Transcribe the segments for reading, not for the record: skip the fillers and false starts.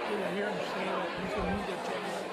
Yeah, I hear him say that he's gonna move their channel.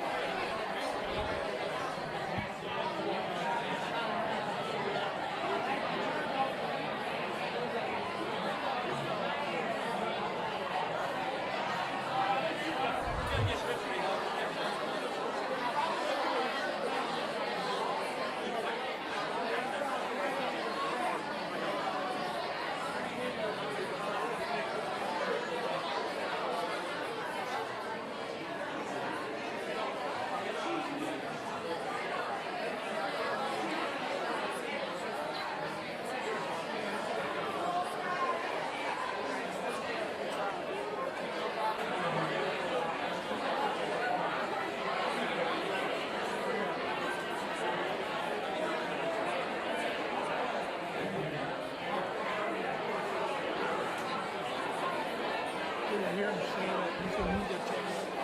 Yeah, I hear him say that he's gonna move their channel.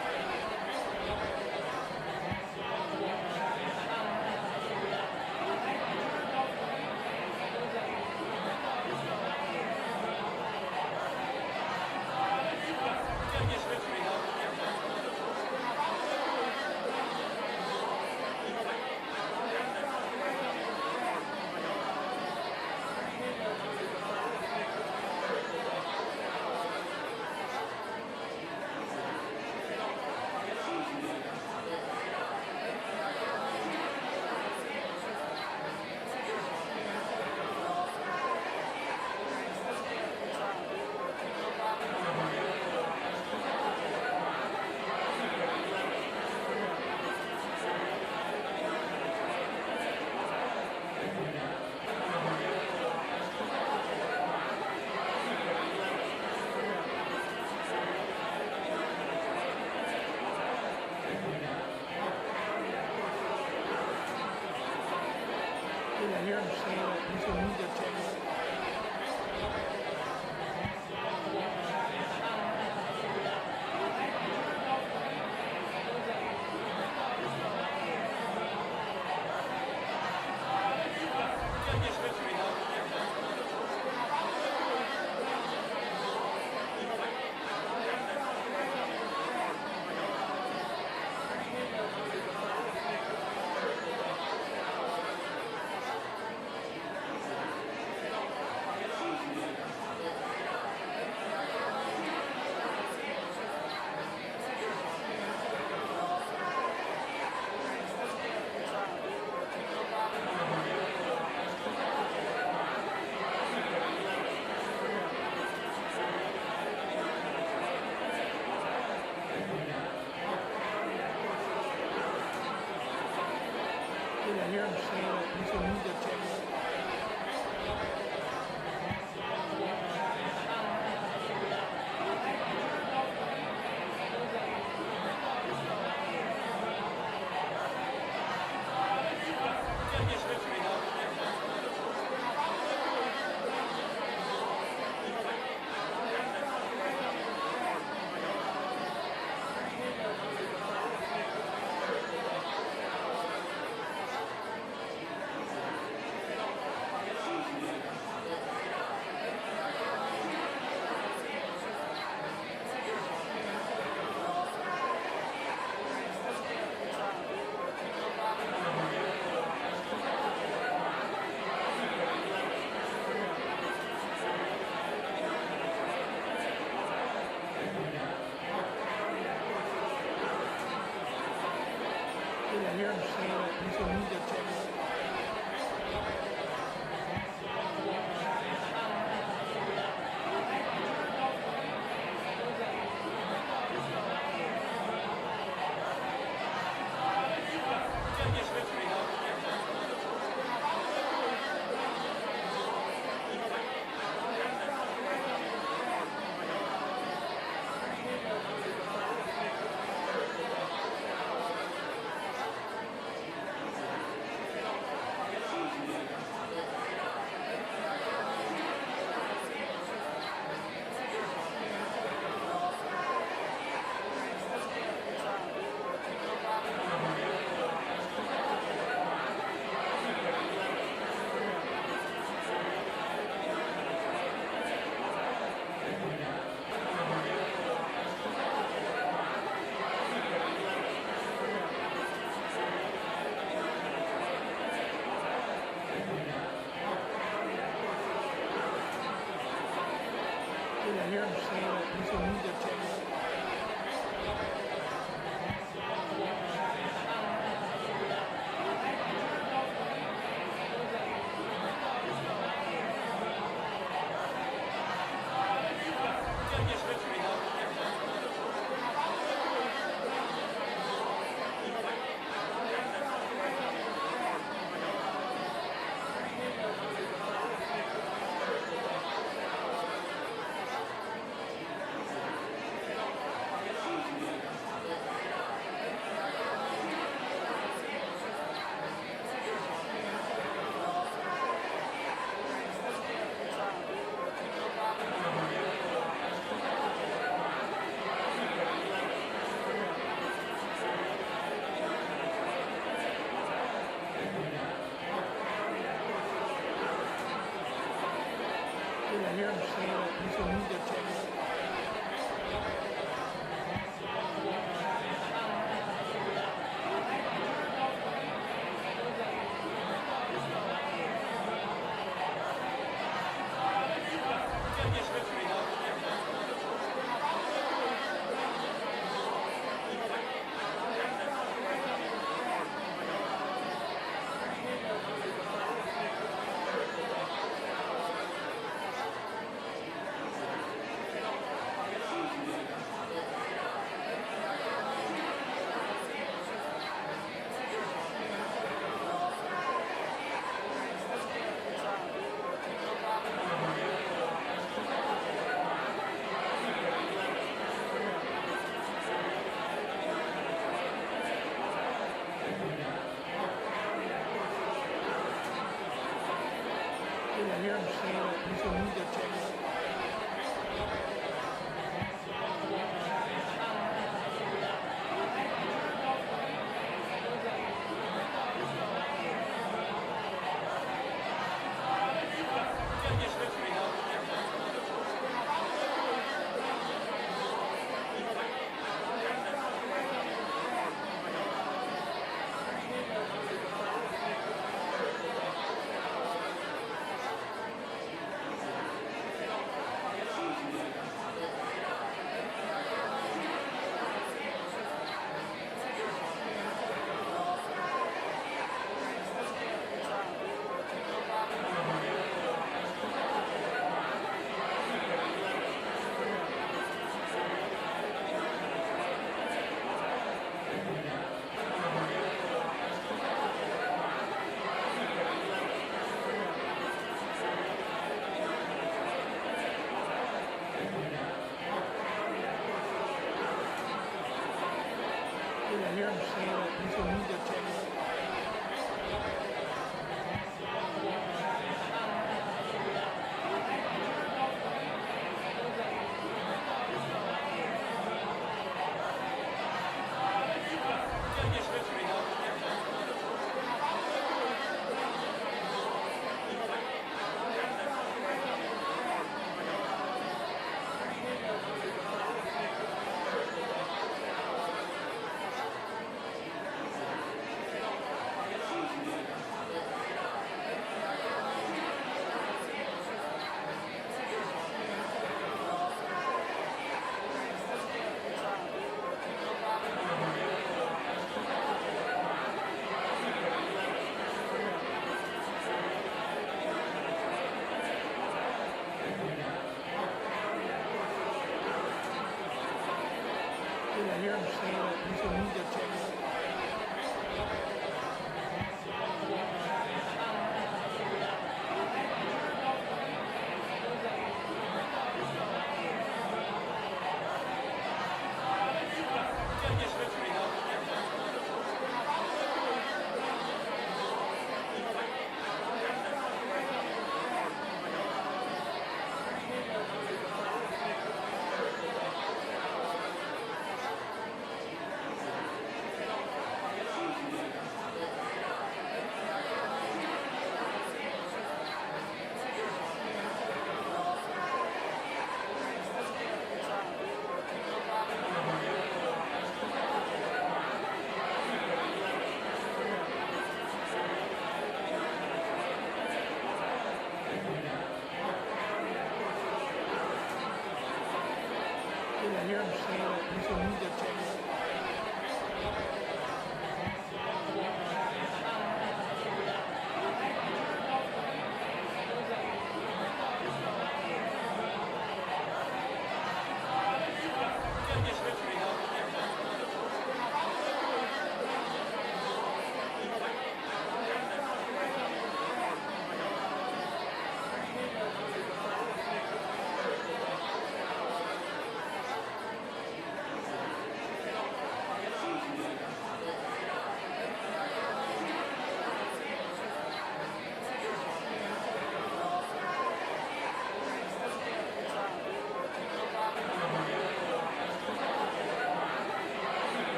Yeah, I hear him say that he's gonna move their channel. Yeah, I hear him say that he's gonna move their channel. Yeah, I hear him say that he's gonna move their channel. hear him say that he's a media channel. I hear him say that he's a media channel. I hear him say that he's a media channel. I hear him say that he's a media channel. I hear him say that he's a media channel. hear him say that he's a media channel.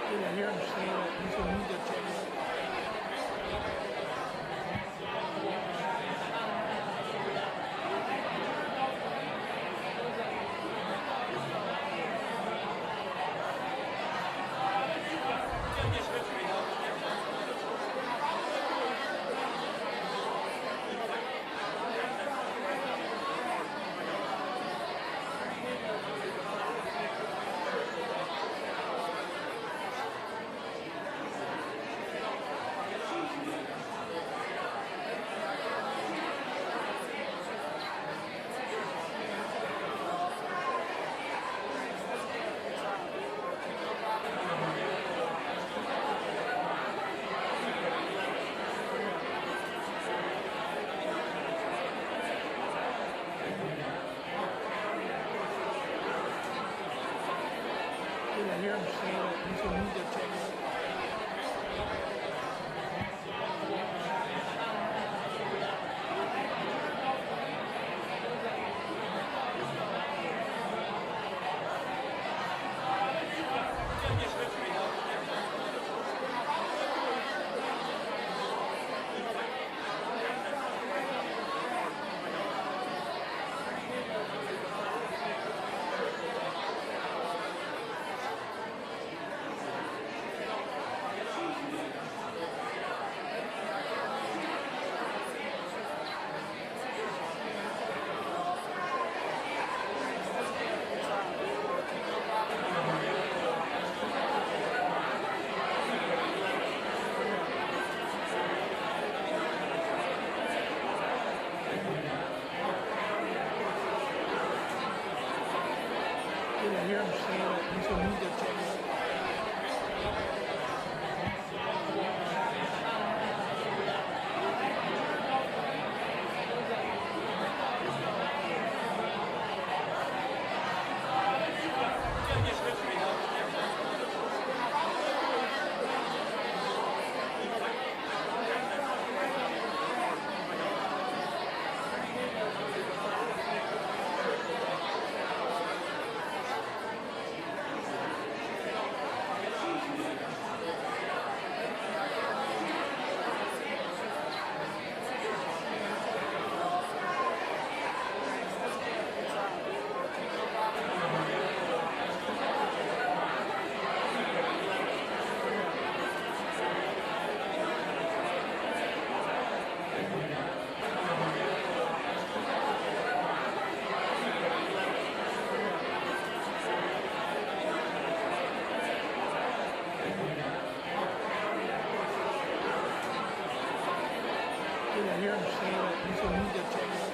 I hear him say that he's a media channel. I hear him say that he's a media channel. I hear him say that he's a media channel. I hear him say that he's a media channel.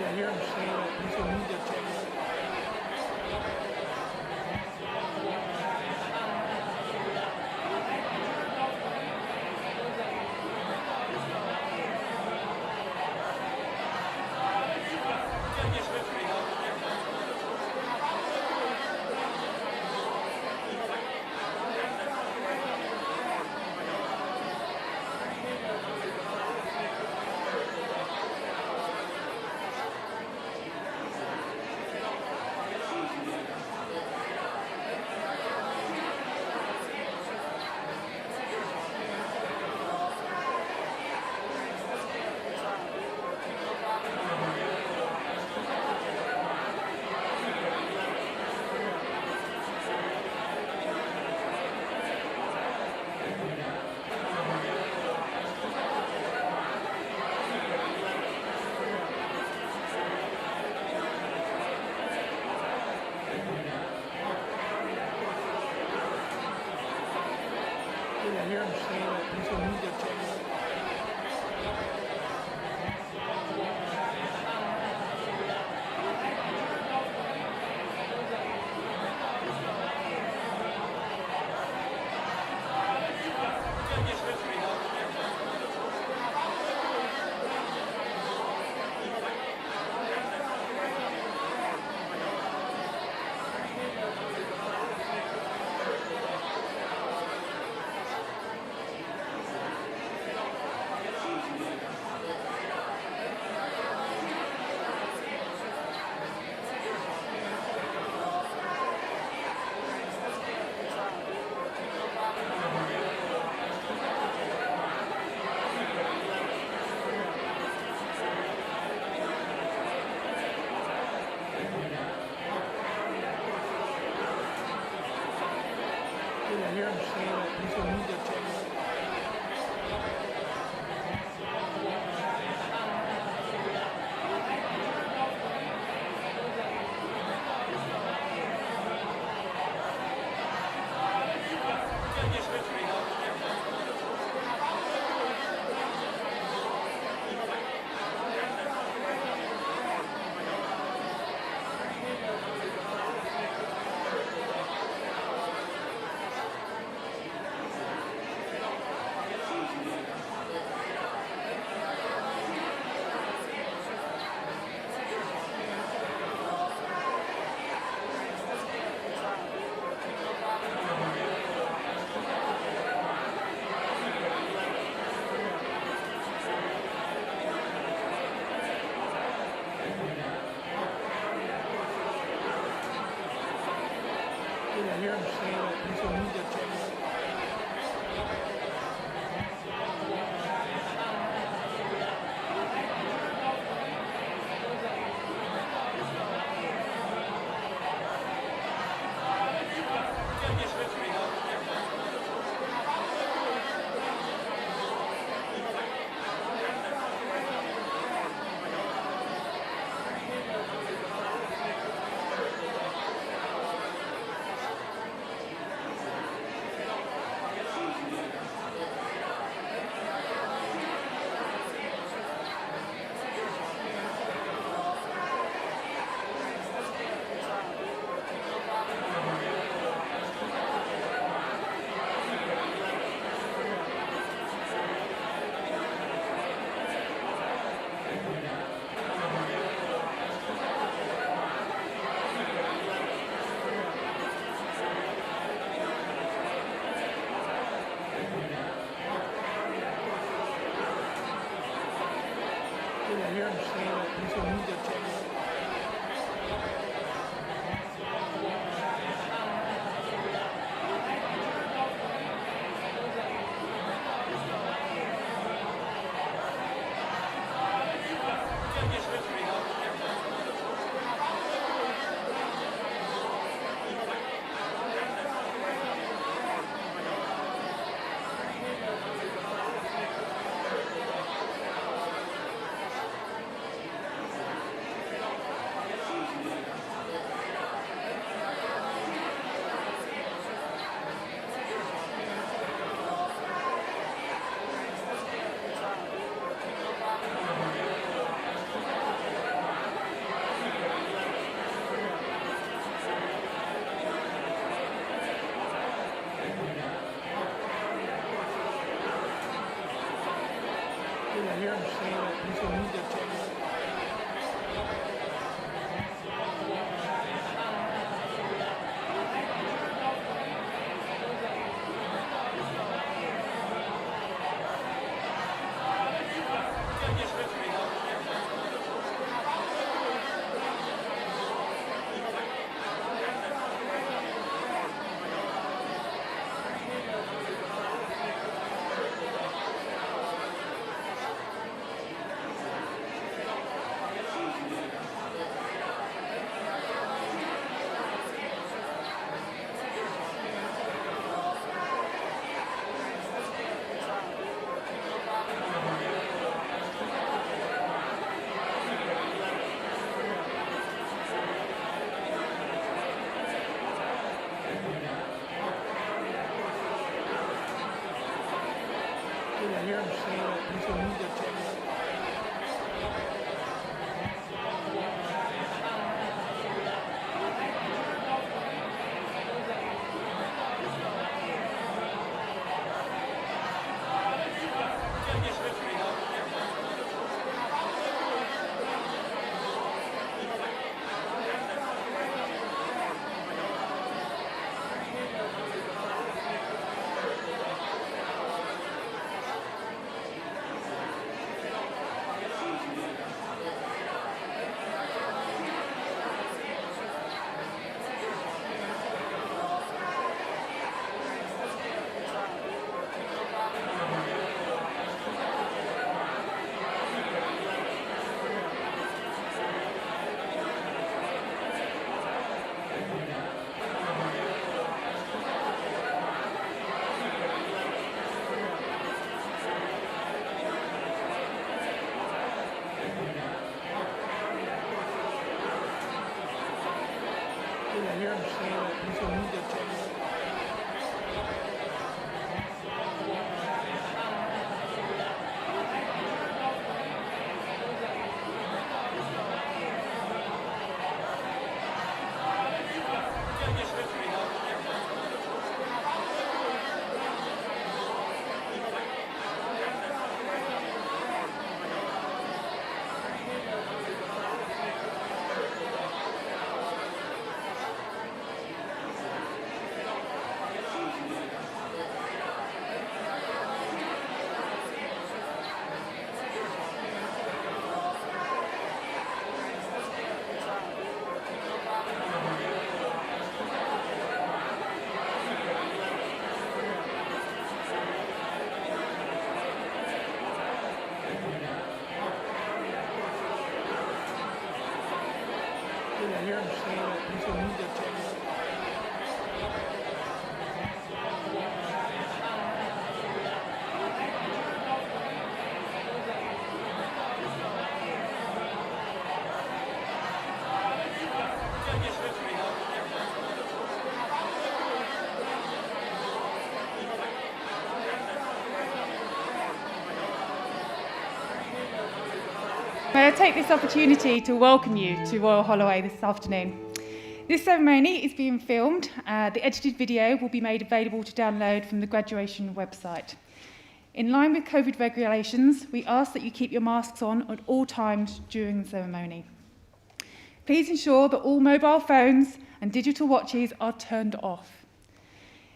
I hear him say that he's a media channel. I hear him say that he's a media channel. I hear him say that he's a media channel. I hear him say that he's a media channel. I hear him say that he's a media channel. hear him say that he's going to need their check. I hear him say that he's going to need their check. I hear him say that he's going to need their check. I hear him say that he's going to need their check. May I take this opportunity to welcome you to Royal Holloway this afternoon. This ceremony is being filmed. The edited video will be made available to download from the graduation website. In line with COVID regulations, we ask that you keep your masks on at all times during the ceremony. Please ensure that all mobile phones and digital watches are turned off.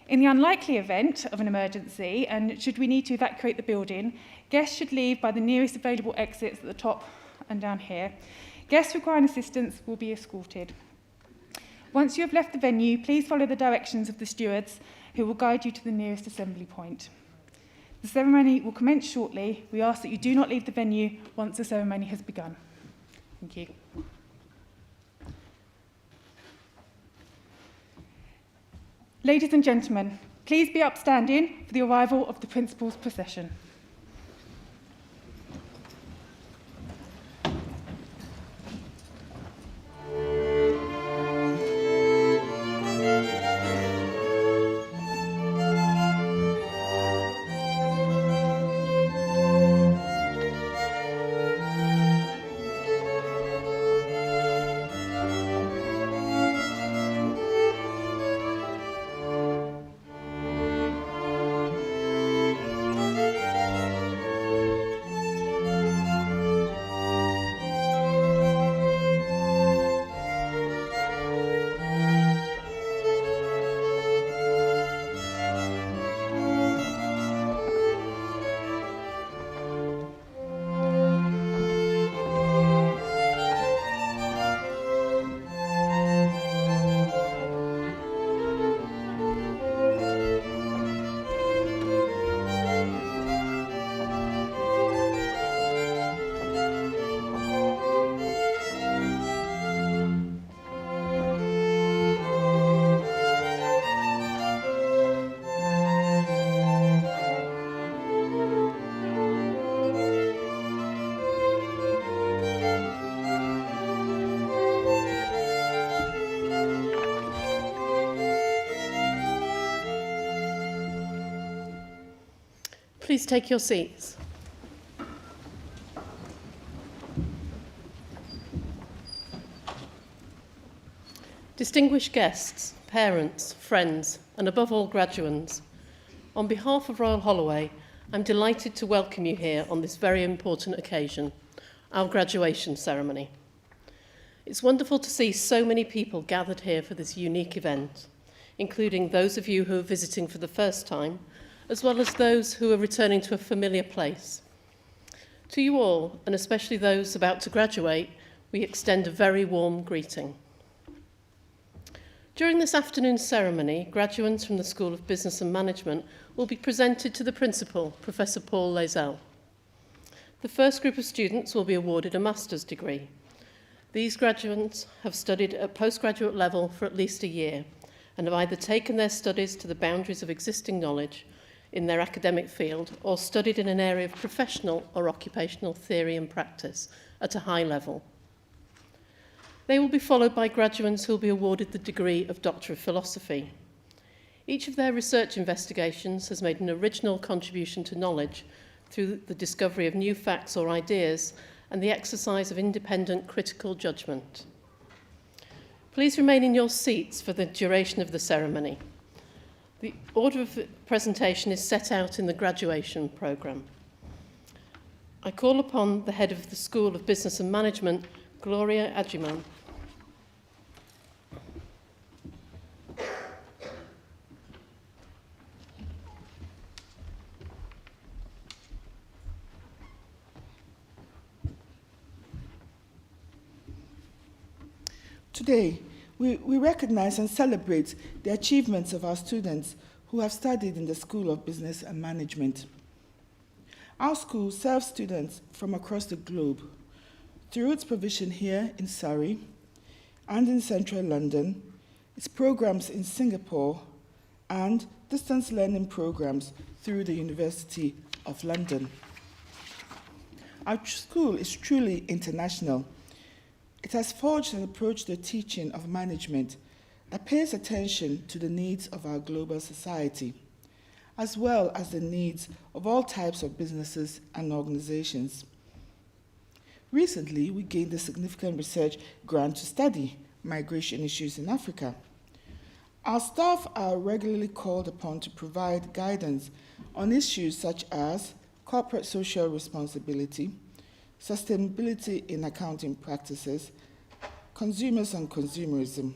In the unlikely event of an emergency, and should we need to evacuate the building, guests should leave by the nearest available exits at the top and down here. Guests requiring assistance will be escorted. Once you have left the venue, please follow the directions of the stewards, who will guide you to the nearest assembly point. The ceremony will commence shortly. We ask that you do not leave the venue once the ceremony has begun. Thank you. Ladies and gentlemen, please be upstanding for the arrival of the Principal's procession. Please take your seats. Distinguished guests, parents, friends, and above all graduands, on behalf of Royal Holloway, I'm delighted to welcome you here on this very important occasion, our graduation ceremony. It's wonderful to see so many people gathered here for this unique event, including those of you who are visiting for the first time, as well as those who are returning to a familiar place. To you all, and especially those about to graduate, we extend a very warm greeting. During this afternoon's ceremony, graduates from the School of Business and Management will be presented to the Principal, Professor Paul Lazell. The first group of students will be awarded a master's degree. These graduates have studied at postgraduate level for at least a year and have either taken their studies to the boundaries of existing knowledge in their academic field or studied in an area of professional or occupational theory and practice at a high level. They will be followed by graduates who will be awarded the degree of Doctor of Philosophy. Each of their research investigations has made an original contribution to knowledge through the discovery of new facts or ideas and the exercise of independent critical judgment. Please remain in your seats for the duration of the ceremony. The order of presentation is set out in the graduation programme. I call upon the head of the School of Business and Management, Gloria Agyman. Today, we recognize and celebrate the achievements of our students who have studied in the School of Business and Management. Our school serves students from across the globe through its provision here in Surrey and in central London, its programs in Singapore, and distance learning programs through the University of London. Our school is truly international. It has forged an approach to the teaching of management that pays attention to the needs of our global society, as well as the needs of all types of businesses and organizations. Recently, we gained a significant research grant to study migration issues in Africa. Our staff are regularly called upon to provide guidance on issues such as corporate social responsibility, sustainability in accounting practices, consumers and consumerism.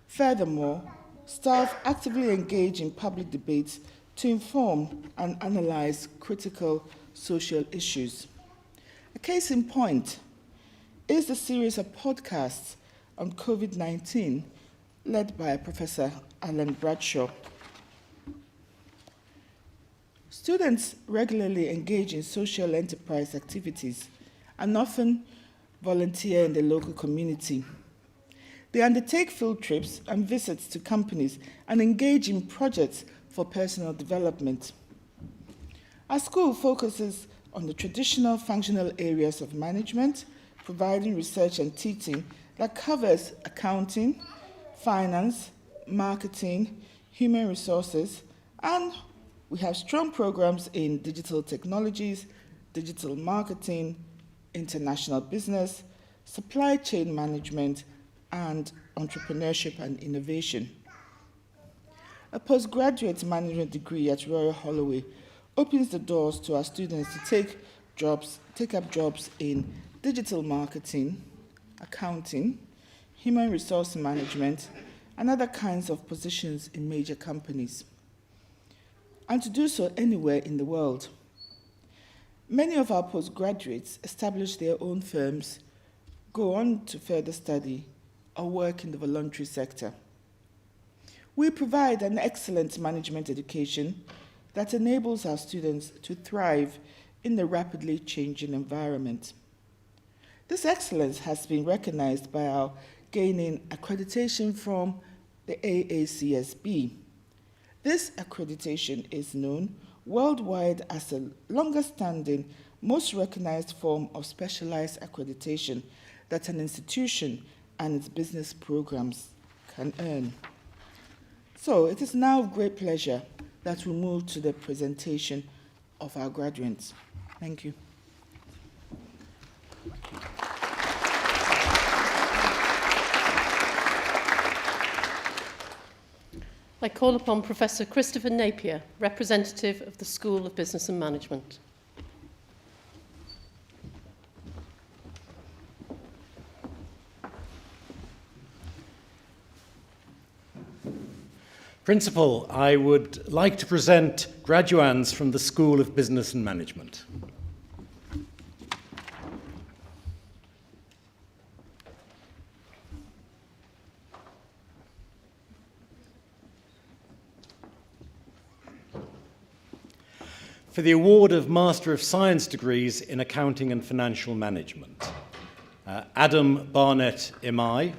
Furthermore, staff actively engage in public debates to inform and analyze critical social issues. A case in point is the series of podcasts on COVID-19 led by Professor Alan Bradshaw. Students regularly engage in social enterprise activities and often volunteer in the local community. They undertake field trips and visits to companies and engage in projects for personal development. Our school focuses on the traditional functional areas of management, providing research and teaching that covers accounting, finance, marketing, human resources, and we have strong programs in digital technologies, digital marketing, international business, supply chain management, and entrepreneurship and innovation. A postgraduate management degree at Royal Holloway opens the doors to our students to take up jobs in digital marketing, accounting, human resource management, and other kinds of positions in major companies, and to do so anywhere in the world. Many of our postgraduates establish their own firms, go on to further study, or work in the voluntary sector. We provide an excellent management education that enables our students to thrive in the rapidly changing environment. This excellence has been recognized by our gaining accreditation from the AACSB. This accreditation is known worldwide as the longest-standing, most recognized form of specialized accreditation that an institution and its business programs can earn. So it is now with great pleasure that we move to the presentation of our graduates. Thank you. I call upon Professor Christopher Napier, representative of the School of Business and Management. Principal, I would like to present graduands from the School of Business and Management. For the award of Master of Science degrees in Accounting and Financial Management, Adam Barnett Imai,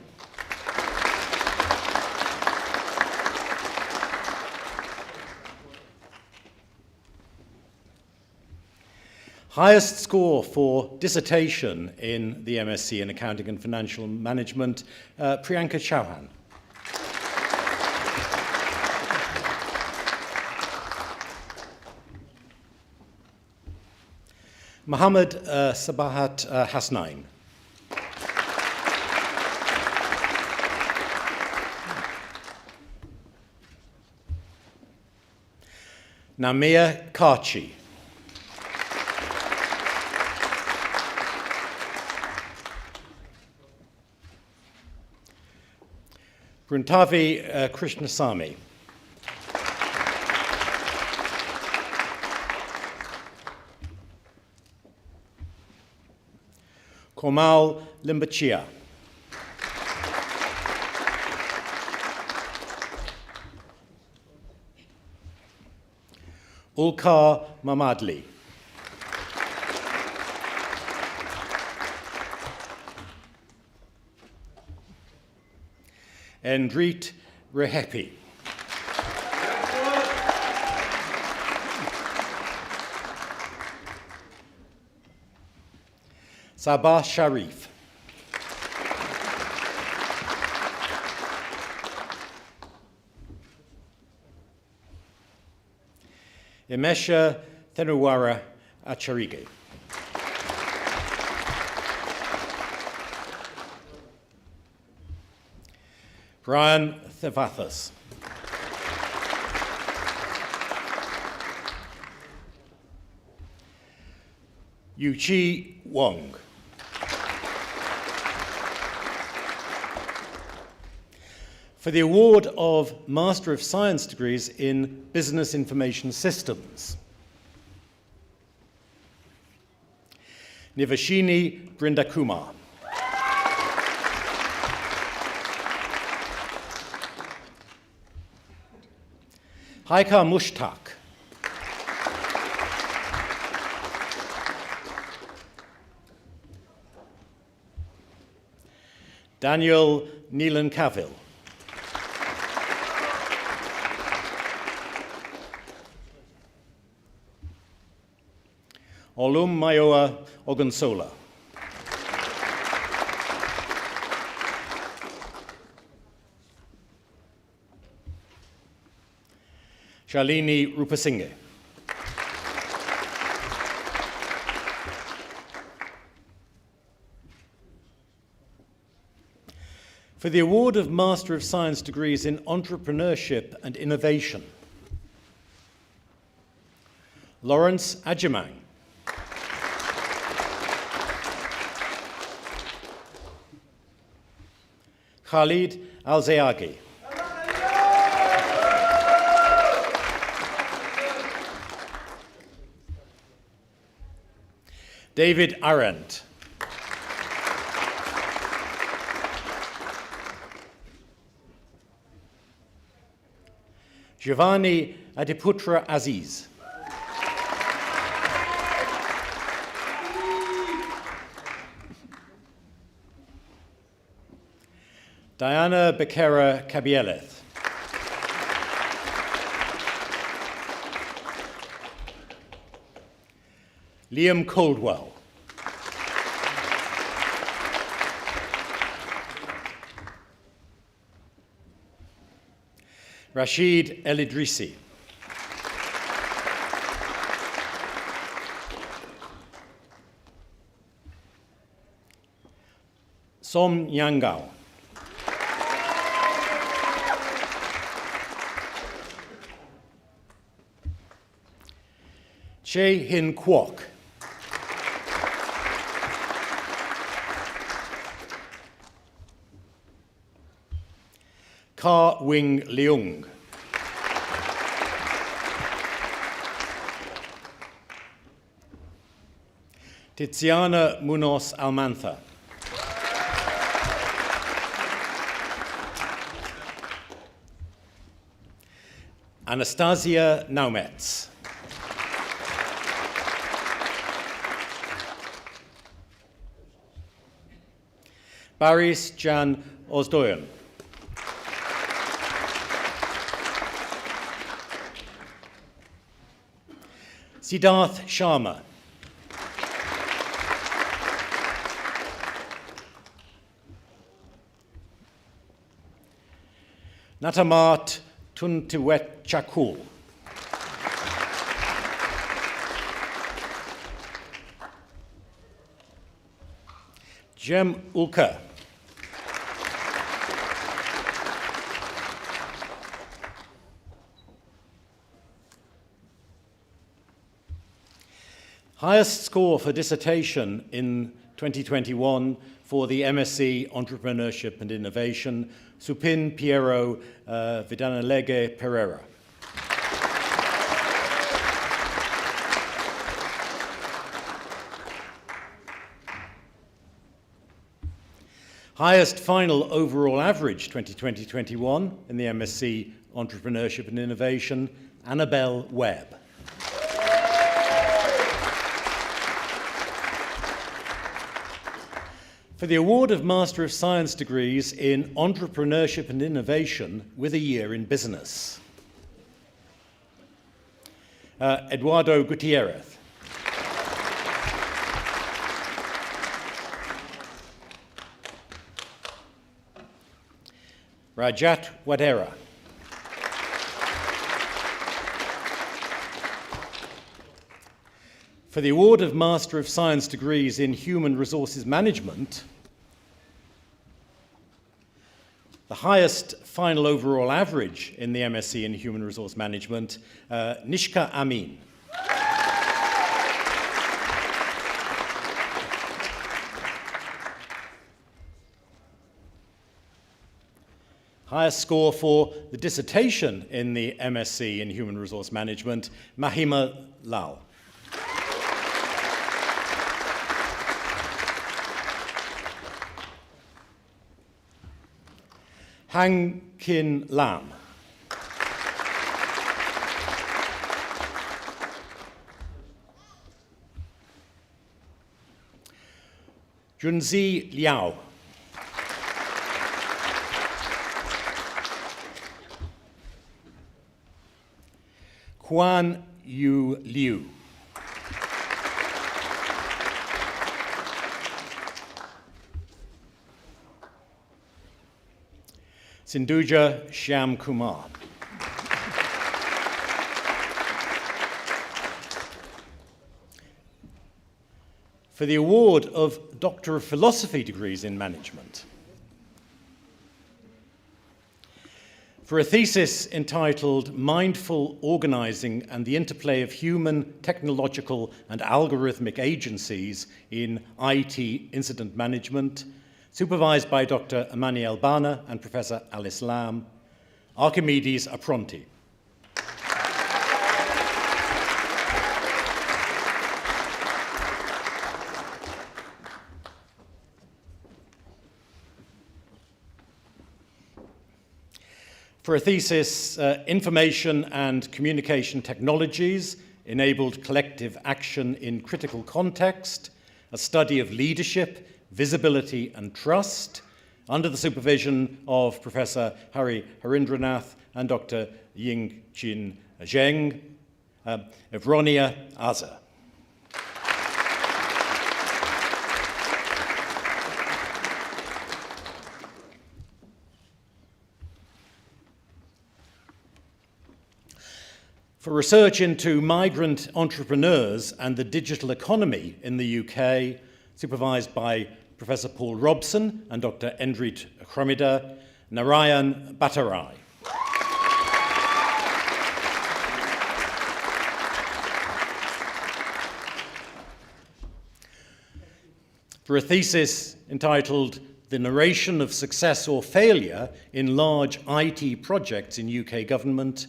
highest score for dissertation in the MSc in Accounting and Financial Management, Priyanka Chauhan. Mohammed Sabahat Hasnain. Namia Karchi. Bruntavi Krishnasamy. Komal Limbachia. Ulkar Mamadli. Endrit Rehepi. Sabah Sharif. Imesha Tenuwara Acharige. Brian Thevathas. Yuchi Wong. For the award of Master of Science degrees in Business Information Systems, Nivashini Brindakumar. Haika Mushtaq. Daniel Neelan Cavill. Olum Mayoa Ogunsola. Shalini Rupasinghe. For the award of Master of Science degrees in Entrepreneurship and Innovation, Lawrence Ajimang. Khalid Al-Zayagi. David Arendt. Giovanni Adiputra Aziz. Diana Becerra Kabieleth. Liam Coldwell. Rashid El Idrisi. Som Nyangao. Che Hin Kwok. Ka Wing Leung. Tiziana Munoz Almantha. Anastasia Naumets. Baris Jan Ozdoyan. Siddharth Sharma. Natamat Tuntiwet Chakul. Jem Ulka. Highest score for dissertation in 2021 for the MSc Entrepreneurship and Innovation, Supin Piero Vidanalege Pereira. Highest final overall average 2020-21 in the MSc Entrepreneurship and Innovation, Annabelle Webb. For the award of Master of Science degrees in Entrepreneurship and Innovation with a year in business, Eduardo Gutierrez. Rajat Wadera. For the award of Master of Science degrees in Human Resources Management, the highest final overall average in the MSc in Human Resource Management, Nishka Amin. Highest score for the dissertation in the MSc in Human Resource Management, Mahima Lal. Hang Kin Lam. Junzi Liao. Quan Yu Liu. Sindhuja Shyam Kumar. For the award of Doctor of Philosophy degrees in Management, for a thesis entitled Mindful Organizing and the Interplay of Human, Technological and Algorithmic Agencies in IT Incident Management, supervised by Dr. Emmanuel Bana and Professor Alice Lam, Archimedes Apronti. For a thesis, Information and Communication Technologies Enabled Collective Action in Critical Context, a study of leadership, visibility and trust, under the supervision of Professor Hari Harindranath and Dr. Ying-Chin Zheng, Evronia Aza. For research into migrant entrepreneurs and the digital economy in the UK, supervised by Professor Paul Robson and Dr. Endrit Chromida, Narayan Bhattarai. For a thesis entitled The Narration of Success or Failure in Large IT Projects in UK Government,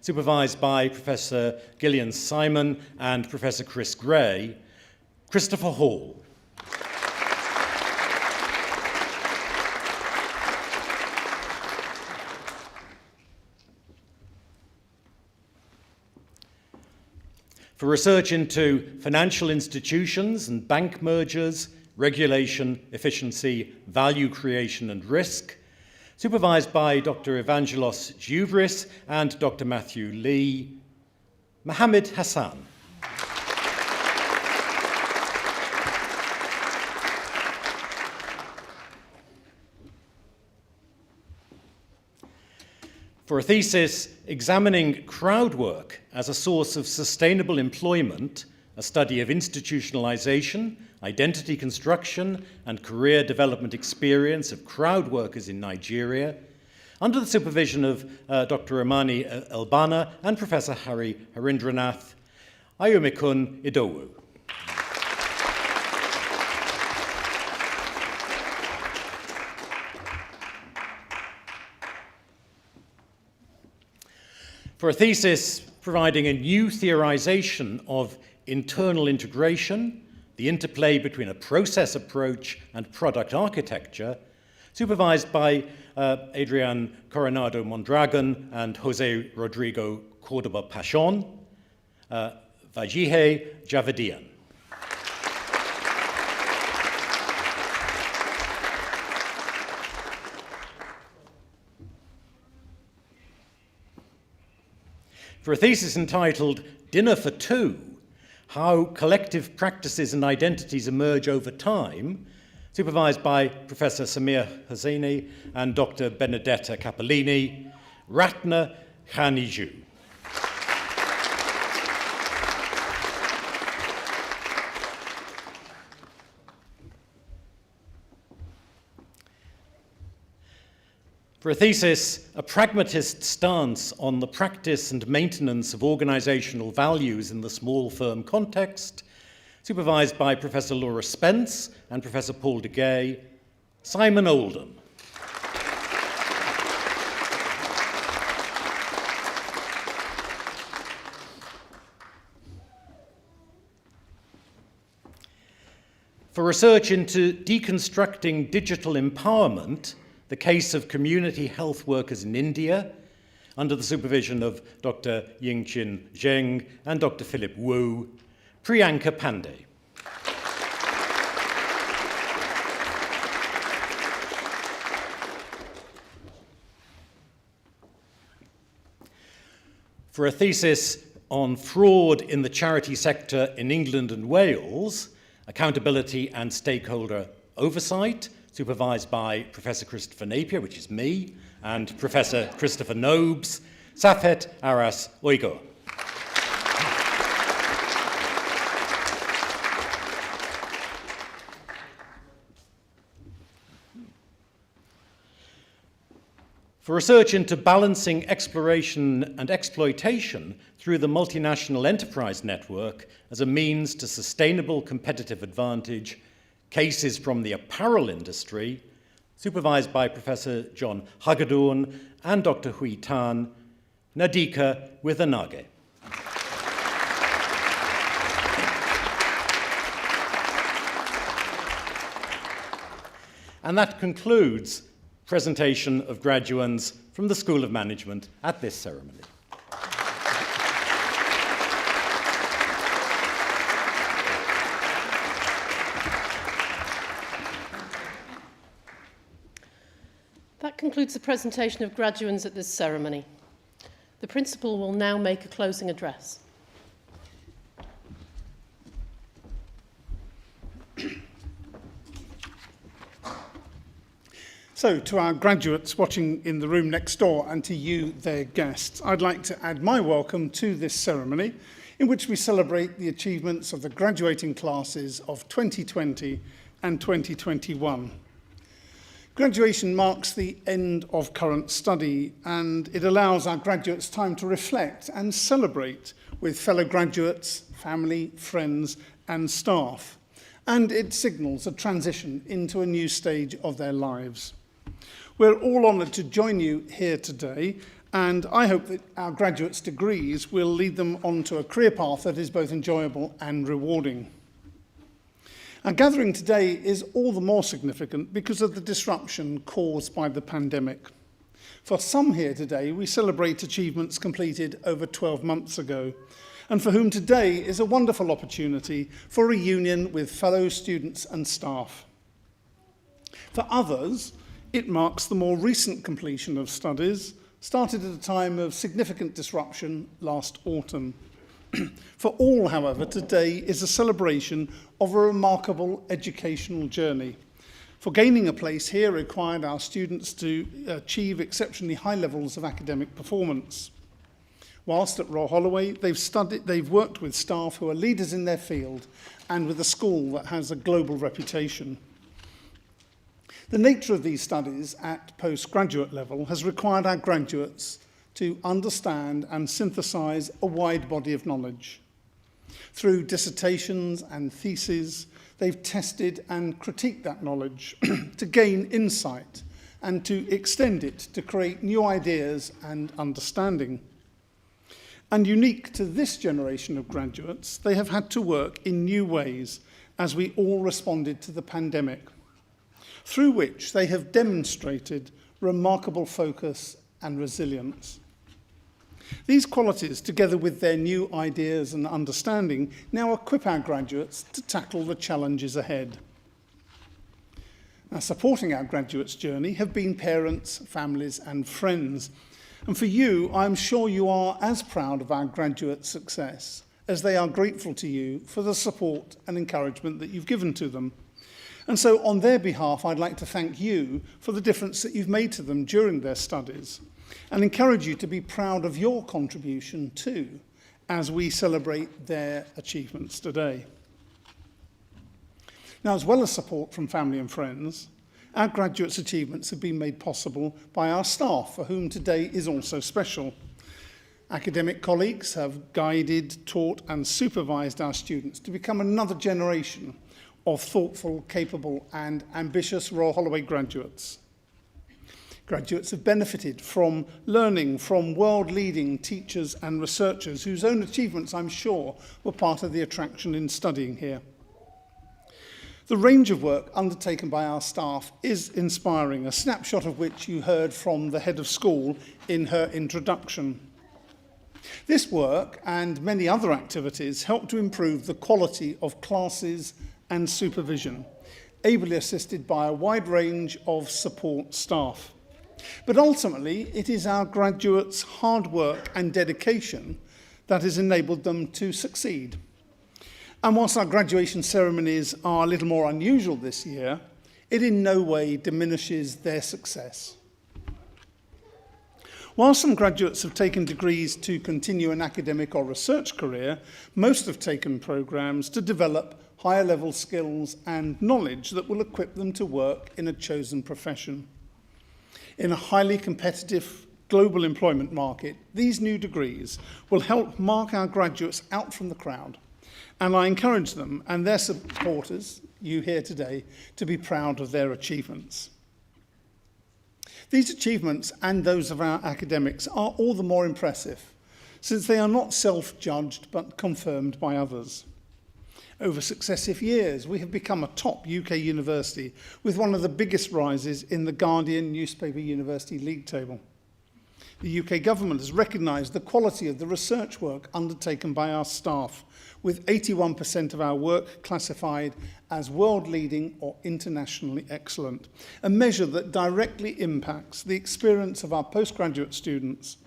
supervised by Professor Gillian Simon and Professor Chris Gray, Christopher Hall. For research into financial institutions and bank mergers, regulation, efficiency, value creation and risk, supervised by Dr. Evangelos Giuvris and Dr. Matthew Lee, Mohammed Hassan. For a thesis examining crowd work as a source of sustainable employment, a study of institutionalization, identity construction, and career development experience of crowd workers in Nigeria, under the supervision of Dr. Imani Elbana and Professor Harry Harindranath, Ayomikun Idowu. For a thesis providing a new theorization of internal integration, the interplay between a process approach and product architecture, supervised by Adrian Coronado Mondragon and Jose Rodrigo Cordoba Pachon, Vajihe Javadian. For a thesis entitled Dinner for Two, How Collective Practices and Identities Emerge Over Time, supervised by Professor Samir Hosseini and Dr. Benedetta Cappellini, Ratna Khaniju. For a thesis, a pragmatist stance on the practice and maintenance of organizational values in the small firm context, supervised by Professor Laura Spence and Professor Paul de Gay, Simon Oldham. For research into deconstructing digital empowerment, the case of community health workers in India, under the supervision of Dr. Yingqin Zheng and Dr. Philip Wu, Priyanka Pandey. For a thesis on fraud in the charity sector in England and Wales, accountability and stakeholder oversight, supervised by Professor Christopher Napier, which is me, and Professor Christopher Nobes, Safet Aras Uyghur. For research into balancing exploration and exploitation through the multinational enterprise network as a means to sustainable competitive advantage, cases from the apparel industry, supervised by Professor John Hagedorn and Dr. Hui Tan, Nadika Withanage. And that concludes presentation of graduates from the School of Management at this ceremony. That concludes the presentation of graduands at this ceremony. The Principal will now make a closing address. So, to our graduates watching in the room next door and to you, their guests, I'd like to add my welcome to this ceremony in which we celebrate the achievements of the graduating classes of 2020 and 2021. Graduation marks the end of current study, and it allows our graduates time to reflect and celebrate with fellow graduates, family, friends and staff. And it signals a transition into a new stage of their lives. We're all honoured to join you here today, and I hope that our graduates' degrees will lead them onto a career path that is both enjoyable and rewarding. Our gathering today is all the more significant because of the disruption caused by the pandemic. For some here today, we celebrate achievements completed over 12 months ago, and for whom today is a wonderful opportunity for a reunion with fellow students and staff. For others, it marks the more recent completion of studies, started at a time of significant disruption last autumn. For all, however, today is a celebration of a remarkable educational journey. For gaining a place here required our students to achieve exceptionally high levels of academic performance. Whilst at Royal Holloway, they've worked with staff who are leaders in their field and with a school that has a global reputation. The nature of these studies at postgraduate level has required our graduates to understand and synthesize a wide body of knowledge. Through dissertations and theses, they've tested and critiqued that knowledge to gain insight and to extend it to create new ideas and understanding. And unique to this generation of graduates, they have had to work in new ways as we all responded to the pandemic, through which they have demonstrated remarkable focus and resilience. These qualities, together with their new ideas and understanding, now equip our graduates to tackle the challenges ahead. Now, supporting our graduates' journey have been parents, families and friends. And for you, I'm sure you are as proud of our graduates' success as they are grateful to you for the support and encouragement that you've given to them. And so on their behalf, I'd like to thank you for the difference that you've made to them during their studies and encourage you to be proud of your contribution too, as we celebrate their achievements today. Now, as well as support from family and friends, our graduates' achievements have been made possible by our staff, for whom today is also special. Academic colleagues have guided, taught and supervised our students to become another generation of thoughtful, capable and ambitious Royal Holloway graduates. Graduates have benefited from learning from world-leading teachers and researchers whose own achievements, I'm sure, were part of the attraction in studying here. The range of work undertaken by our staff is inspiring, a snapshot of which you heard from the head of school in her introduction. This work and many other activities help to improve the quality of classes and supervision, ably assisted by a wide range of support staff. But ultimately, it is our graduates' hard work and dedication that has enabled them to succeed. And whilst our graduation ceremonies are a little more unusual this year, it in no way diminishes their success. While some graduates have taken degrees to continue an academic or research career, most have taken programs to develop higher level skills and knowledge that will equip them to work in a chosen profession. In a highly competitive global employment market, these new degrees will help mark our graduates out from the crowd, and I encourage them and their supporters, you here today, to be proud of their achievements. These achievements and those of our academics are all the more impressive, since they are not self-judged but confirmed by others. Over successive years, we have become a top UK university with one of the biggest rises in the Guardian newspaper university league table. The UK government has recognised the quality of the research work undertaken by our staff, with 81% of our work classified as world-leading or internationally excellent, a measure that directly impacts the experience of our postgraduate students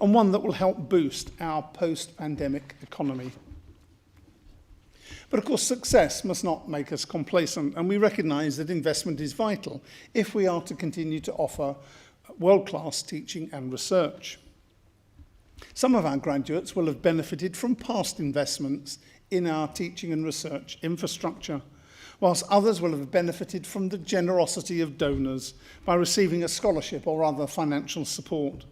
and one that will help boost our post-pandemic economy. But of course, success must not make us complacent, and we recognise that investment is vital if we are to continue to offer world-class teaching and research. Some of our graduates will have benefited from past investments in our teaching and research infrastructure, whilst others will have benefited from the generosity of donors by receiving a scholarship or other financial support.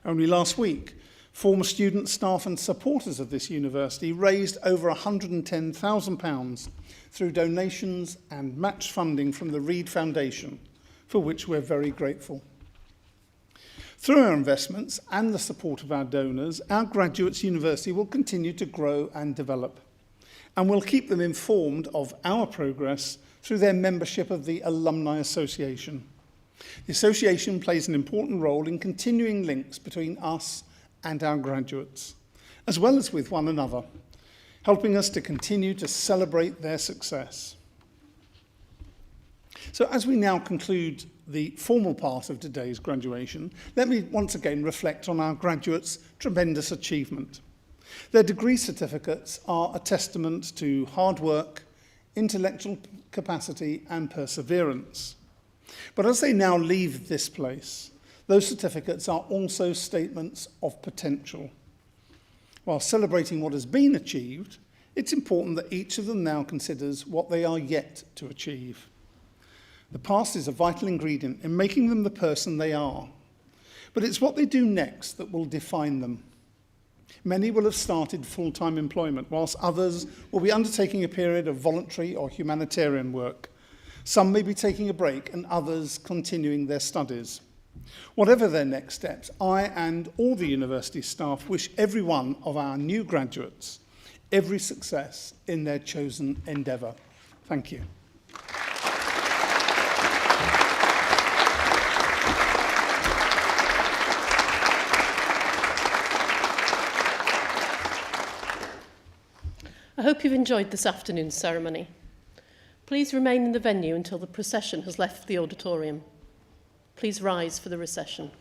Only last week, former students, staff and supporters of this university raised over £110,000 through donations and match funding from the Reed Foundation, for which we're very grateful. Through our investments and the support of our donors, our Graduates University will continue to grow and develop, and we'll keep them informed of our progress through their membership of the Alumni Association. The association plays an important role in continuing links between us and our graduates, as well as with one another, helping us to continue to celebrate their success. So as we now conclude the formal part of today's graduation, let me once again reflect on our graduates' tremendous achievement. Their degree certificates are a testament to hard work, intellectual capacity and perseverance. But as they now leave this place, those certificates are also statements of potential. While celebrating what has been achieved, it's important that each of them now considers what they are yet to achieve. The past is a vital ingredient in making them the person they are, but it's what they do next that will define them. Many will have started full-time employment, whilst others will be undertaking a period of voluntary or humanitarian work. Some may be taking a break and others continuing their studies. Whatever their next steps, I and all the university staff wish every one of our new graduates every success in their chosen endeavour. Thank you. I hope you've enjoyed this afternoon's ceremony. Please remain in the venue until the procession has left the auditorium. Please rise for the recession.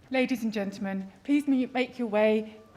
Ladies and gentlemen, please make your way